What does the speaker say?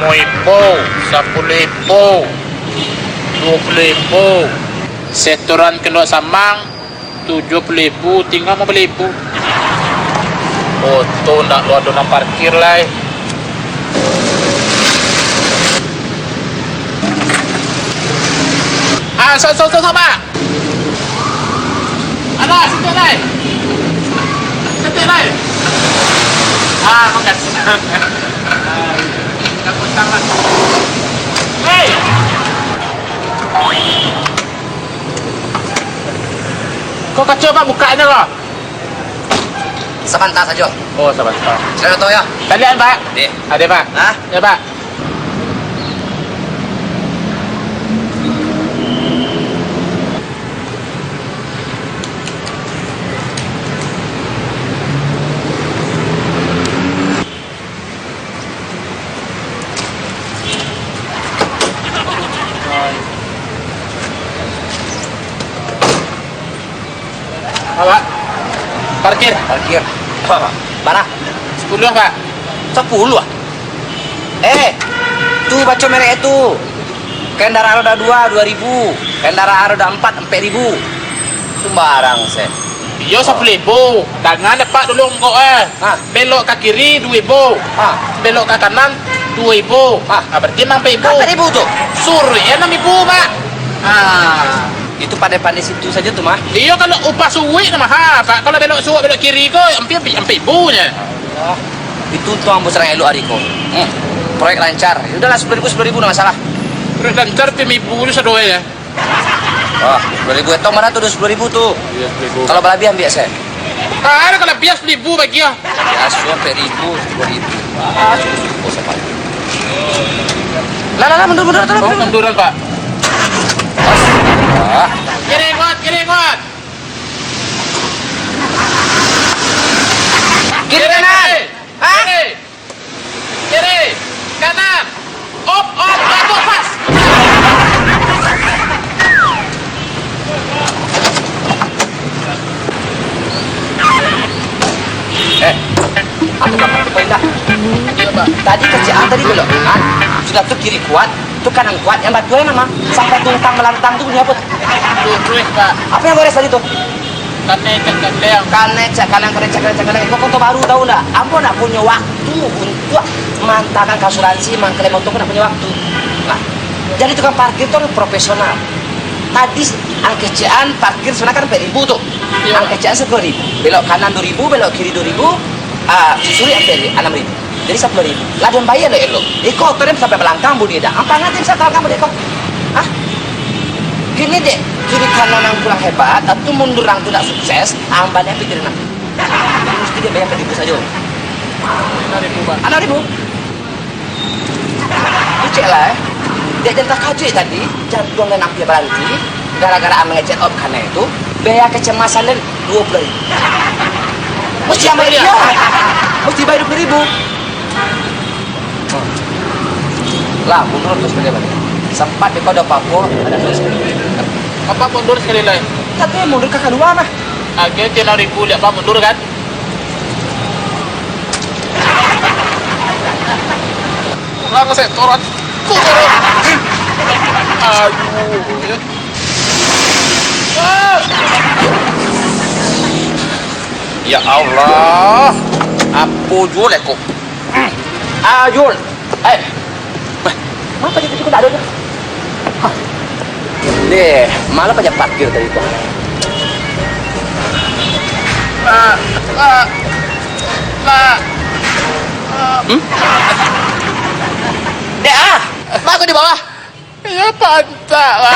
5.000, 10.000, 20.000. Setoran kilo samang 70.000, tinggal 5.000. Oh tuh nak lu ada parkir lah. Sama. Alah, situ lah. Situ lah. Makan. Kamu sama. Hey. Kau kacau pak bukanya kau? Sebentar saja. Oh sebentar. Saya tahu ya. Kalian pak? Ada pak? Hah? Ya pak. Pak, parkir. Apa? Mana? 10 pak. 10 ah? Tuh baca merek itu. Kendaraan roda 2, 2.000. Kendaraan roda 4, 4.000. Sembarang saya. Yo 10.000. Jangan pak dulu kok belok ke kiri 2.000. Belok ke kanan 2.000. Berarti 4.000. 4.000 tuh. Suri ya 6.000 pak. Itu pandai-pandai situ saja tuh mah. Iya kalau upah suwi nama pak. Kalau belok suwi belok kiri kok hampir 4.000 nya. Allah. Itu tuh ambo serang elu adiko. Proyek lancar. Ya udahlah 10.000 enggak masalah. Proyek lancar 5.000 itu sedoe ya. Wah, 10.000 itu mana tuh 10.000 tuh. Iya 10.000. Kalau berlebih ambil saya. Ada kalau bias 10.000 bagi ya. Ya, 10.000, 10.000. Cukup sama. Lah, mundur. Munduran pak. Kiri kuat. Kiri kanan. Kiri kanan. Op, pas. Aku dapat pindah. Iya pak. Tadi kerjaan tadi belok kan? Sudah tuh kiri kuat, tuh kanan kuat. Yang batunya nama sampai tuntang melantang tuh punya apa? Terus pak. Apa yang gores tadi tuh? Kanecak. Kanan. Kok konto baru tahu nggak? Ambo nggak punya waktu untuk mantangan asuransi, mangklem motor nggak punya waktu. Nah, jadi tukang parkir tuh harus profesional. Tadi angkecaan parkir sebenarnya kan 4.000 tuh. Iya. Angkecaan 10.000. Belok kanan 2.000, belok kiri 2.000. Susuri 6.000. Jadi 10.000. Lah dan bayar lah lo. Iko turun sampai belakang budi dah. Apa nanti bisa tahu kamu deh kok? Gini deh, kiri kanan yang kurang hebat atau mundur yang tidak sukses, ambannya pikirin nanti. Mesti dia bayar 4.000 saja. 6.000 pak. 6.000. Itu cek lah. Dia jangan kaji tadi, jantung dan api berhenti. Gara-gara ngecek op karena itu, biaya kecemasan dan 20.000. Mesti ambil dia. Mesti bayar 20.000. Lah, mundur terus bagaimana? Sempat di kode Papua ada terus. Apa mundur sekali lagi? Tapi mundur ke kedua mah. Akhirnya 6.000 lihat pak mundur kan? Langsung saya turun. Aduh. Ya Allah, apa jual aku? Jual. Kenapa jadi itu tak ada? Deh, malah pajak parkir tadi itu. Deh, aku di bawah. Ya pantak lah.